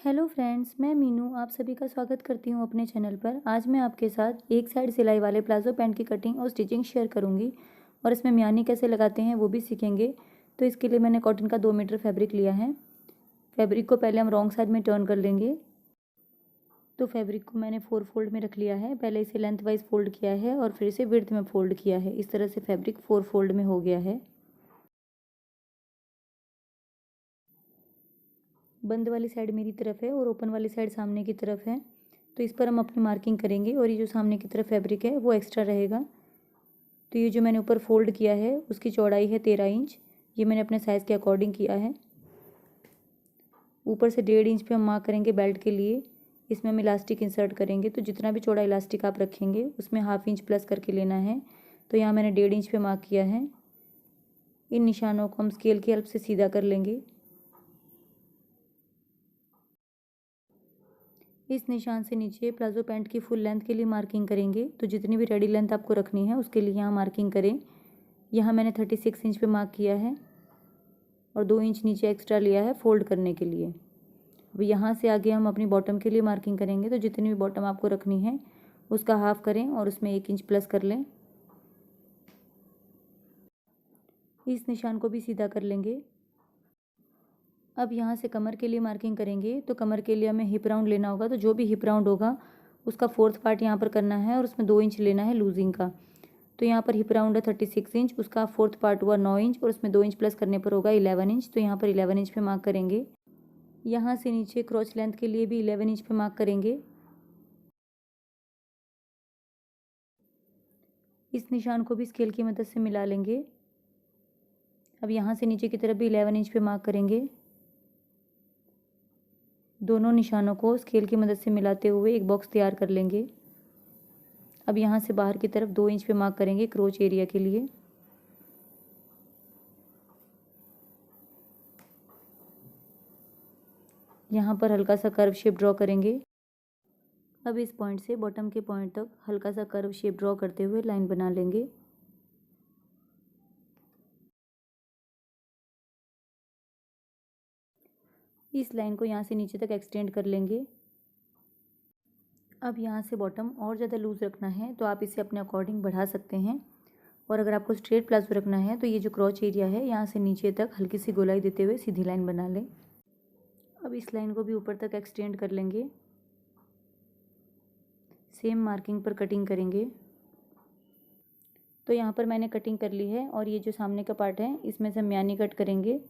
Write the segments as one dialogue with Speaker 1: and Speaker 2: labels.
Speaker 1: Hello friends, मैं मीनू आप सभी का स्वागत करती हूँ अपने चैनल पर। आज मैं आपके साथ एक साइड सिलाई वाले प्लाजो पैंट की कटिंग और स्टिचिंग शेयर करूँगी और इसमें मियानी कैसे लगाते हैं वो भी सीखेंगे। तो इसके लिए मैंने कॉटन का 2 मीटर फैब्रिक लिया है। फैब्रिक को पहले हम रॉन्ग साइड में टर्न कर लेंगे। तो फैब्रिक को मैंने 4 फोल्ड में रख लिया है। पहले इसे लेंथ वाइज फोल्ड किया है और फिर इसे विड्थ में फोल्ड किया है। इस तरह से फैब्रिक 4 फोल्ड में हो गया है। बंद वाली साइड मेरी तरफ है और ओपन वाली साइड सामने की तरफ है। तो इस पर हम अपनी मार्किंग करेंगे और ये जो सामने की तरफ फैब्रिक है वो एक्स्ट्रा रहेगा। तो ये जो मैंने ऊपर फोल्ड किया है उसकी चौड़ाई है 13 इंच। ये मैंने अपने साइज़ के अकॉर्डिंग किया है। ऊपर से 1.5 इंच पे हम मार्क करेंगे बेल्ट के लिए। इसमें हम इलास्टिक इंसर्ट करेंगे। तो जितना भी चौड़ा इलास्टिक आप रखेंगे उसमें 1/2 इंच प्लस करके लेना है। तो यहाँ मैंने 1.5 इंच पे मार्क किया है। इन निशानों को हम स्केल की हेल्प से सीधा कर लेंगे। इस निशान से नीचे प्लाजो पैंट की फुल लेंथ के लिए मार्किंग करेंगे। तो जितनी भी रेडी लेंथ आपको रखनी है उसके लिए यहाँ मार्किंग करें। यहाँ मैंने 36 इंच पे मार्क किया है और 2 इंच नीचे एक्स्ट्रा लिया है फोल्ड करने के लिए। अब यहाँ से आगे हम अपनी बॉटम के लिए मार्किंग करेंगे। तो जितनी भी बॉटम आपको रखनी है उसका हाफ करें और उसमें 1 इंच प्लस कर लें। इस निशान को भी सीधा कर लेंगे। अब यहाँ से कमर के लिए मार्किंग करेंगे। तो कमर के लिए हमें हिप राउंड लेना होगा। तो जो भी हिप राउंड होगा उसका 4th पार्ट यहाँ पर करना है और उसमें 2 इंच लेना है लूजिंग का। तो यहाँ पर हिप राउंड है 36 इंच, उसका 4th पार्ट हुआ 9 इंच और उसमें 2 इंच प्लस करने पर होगा 11 इंच। तो यहाँ पर 11 इंच पे मार्क करेंगे। यहाँ से नीचे क्रॉच लेंथ के लिए भी 11 इंच पे मार्क करेंगे। इस निशान को भी स्केल की मदद से मिला लेंगे। अब यहाँ से नीचे की तरफ भी 11 इंच पे मार्क करेंगे। दोनों निशानों को स्केल की मदद से मिलाते हुए एक बॉक्स तैयार कर लेंगे। अब यहाँ से बाहर की तरफ 2 इंच पे मार्क करेंगे क्रोच एरिया के लिए। यहाँ पर हल्का सा कर्व शेप ड्रॉ करेंगे। अब इस पॉइंट से बॉटम के पॉइंट तक हल्का सा कर्व शेप ड्रॉ करते हुए लाइन बना लेंगे। इस लाइन को यहाँ से नीचे तक एक्सटेंड कर लेंगे। अब यहाँ से बॉटम और ज़्यादा लूज़ रखना है तो आप इसे अपने अकॉर्डिंग बढ़ा सकते हैं। और अगर आपको स्ट्रेट प्लाजो रखना है तो ये जो क्रॉच एरिया है यहाँ से नीचे तक हल्की सी गोलाई देते हुए सीधी लाइन बना लें। अब इस लाइन को भी ऊपर तक एक्सटेंड कर लेंगे। सेम मार्किंग पर कटिंग करेंगे। तो यहाँ पर मैंने कटिंग कर ली है और ये जो सामने का पार्ट है इसमें से हम म्यानी कट करेंगे।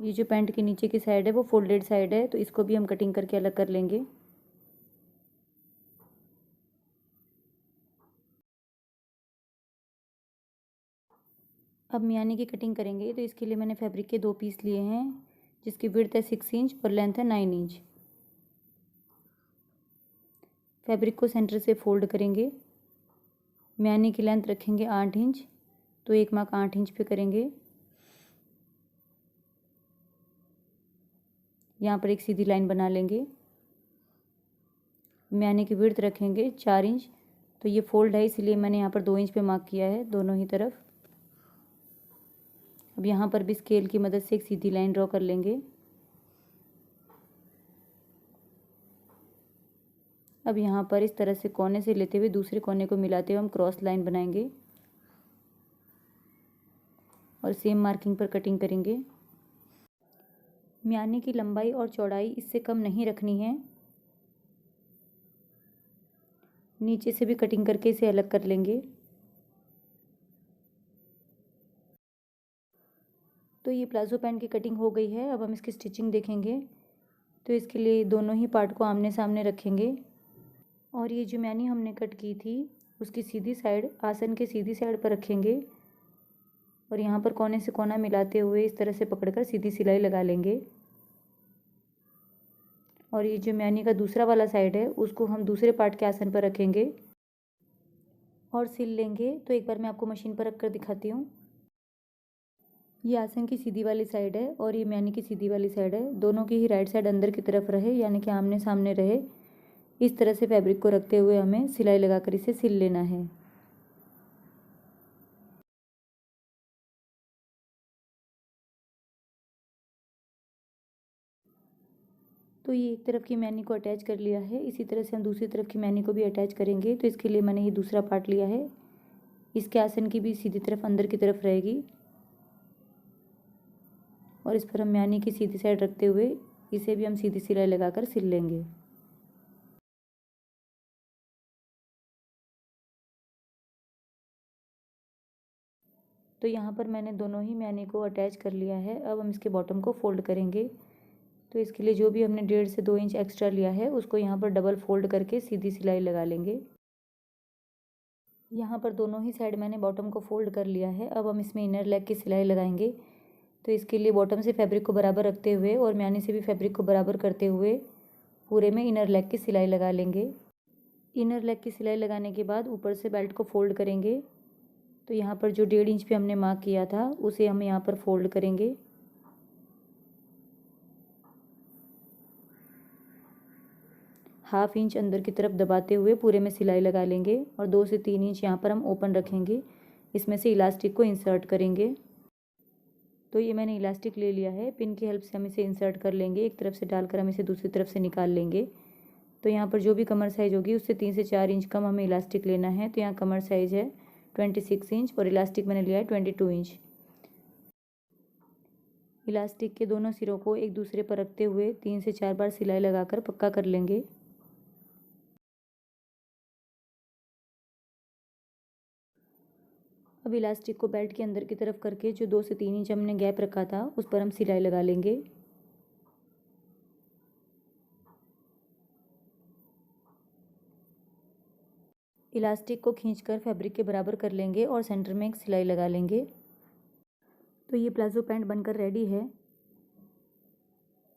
Speaker 1: ये जो पैंट के नीचे की साइड है वो फोल्डेड साइड है तो इसको भी हम कटिंग करके अलग कर लेंगे। अब मियानी की कटिंग करेंगे। तो इसके लिए मैंने फैब्रिक के 2 पीस लिए हैं जिसकी विड्थ है 6 इंच और लेंथ है 9 इंच। फैब्रिक को सेंटर से फोल्ड करेंगे। मियानी की लेंथ रखेंगे 8 इंच। तो एक मार्क 8 इंच पे करेंगे। यहाँ पर एक सीधी लाइन बना लेंगे। मियानी की विड्थ रखेंगे 4 इंच। तो ये फोल्ड है इसलिए मैंने यहाँ पर 2 इंच पे मार्क किया है दोनों ही तरफ। अब यहाँ पर भी स्केल की मदद से एक सीधी लाइन ड्रॉ कर लेंगे। अब यहाँ पर इस तरह से कोने से लेते हुए दूसरे कोने को मिलाते हुए हम क्रॉस लाइन बनाएंगे और सेम मार्किंग पर कटिंग करेंगे। मियानी की लंबाई और चौड़ाई इससे कम नहीं रखनी है। नीचे से भी कटिंग करके इसे अलग कर लेंगे। तो ये प्लाजो पैंट की कटिंग हो गई है। अब हम इसकी स्टिचिंग देखेंगे। तो इसके लिए दोनों ही पार्ट को आमने सामने रखेंगे और ये जो मैनी हमने कट की थी उसकी सीधी साइड आसन के सीधी साइड पर रखेंगे और यहाँ पर कोने से कोना मिलाते हुए इस तरह से पकड़कर सीधी सिलाई लगा लेंगे। और ये जो मैनी का दूसरा वाला साइड है उसको हम दूसरे पार्ट के आसन पर रखेंगे और सिल लेंगे। तो एक बार मैं आपको मशीन पर रख कर दिखाती हूँ। ये आसन की सीधी वाली साइड है और ये मैनी की सीधी वाली साइड है। दोनों की ही राइट साइड अंदर की तरफ रहे यानी कि आमने सामने रहे। इस तरह से फैब्रिक को रखते हुए हमें सिलाई लगाकर इसे सिल लेना है। तो ये एक तरफ की मैनी को अटैच कर लिया है। इसी तरह से हम दूसरी तरफ की मैनी को भी अटैच करेंगे। तो इसके लिए मैंने ये दूसरा पार्ट लिया है। इसके आसन की भी सीधी तरफ अंदर की तरफ रहेगी और इस पर हम मैनी की सीधी साइड रखते हुए इसे भी हम सीधी सिलाई लगाकर सिल लेंगे। तो यहाँ पर मैंने दोनों ही मैनी को अटैच कर लिया है। अब हम इसके बॉटम को फोल्ड करेंगे। तो इसके लिए जो भी हमने 1.5 से 2 इंच एक्स्ट्रा लिया है उसको यहाँ पर डबल फोल्ड करके सीधी सिलाई लगा लेंगे। यहाँ पर दोनों ही साइड मैंने बॉटम को फोल्ड कर लिया है। अब हम इसमें इनर लेग की सिलाई लगाएंगे। तो इसके लिए बॉटम से फैब्रिक को बराबर रखते हुए और मैनी से भी फैब्रिक को बराबर करते हुए पूरे में इनर लेग की सिलाई लगा लेंगे। इनर लेग की सिलाई लगाने के बाद ऊपर से बेल्ट को फोल्ड करेंगे। तो यहाँ पर जो 1.5 इंच पे हमने मार्क किया था उसे हम यहाँ पर फोल्ड करेंगे। ½ इंच अंदर की तरफ दबाते हुए पूरे में सिलाई लगा लेंगे और 2 से 3 इंच यहाँ पर हम ओपन रखेंगे। इसमें से इलास्टिक को इंसर्ट करेंगे। तो ये मैंने इलास्टिक ले लिया है। पिन की हेल्प से हम इसे इंसर्ट कर लेंगे। एक तरफ से डालकर हम इसे दूसरी तरफ से निकाल लेंगे। तो यहाँ पर जो भी कमर साइज़ होगी उससे 3 से 4 इंच कम हमें इलास्टिक लेना है। तो यहाँ कमर साइज़ है 26 इंच और इलास्टिक मैंने लिया है 22 इंच। इलास्टिक के दोनों सिरों को एक दूसरे पर रखते हुए 3 से 4 बार सिलाई लगाकर पक्का कर लेंगे। अब इलास्टिक को बेल्ट के अंदर की तरफ करके जो 2 से 3 इंच हमने गैप रखा था उस पर हम सिलाई लगा लेंगे। इलास्टिक को खींचकर फैब्रिक के बराबर कर लेंगे और सेंटर में एक सिलाई लगा लेंगे। तो ये प्लाजो पैंट बनकर रेडी है।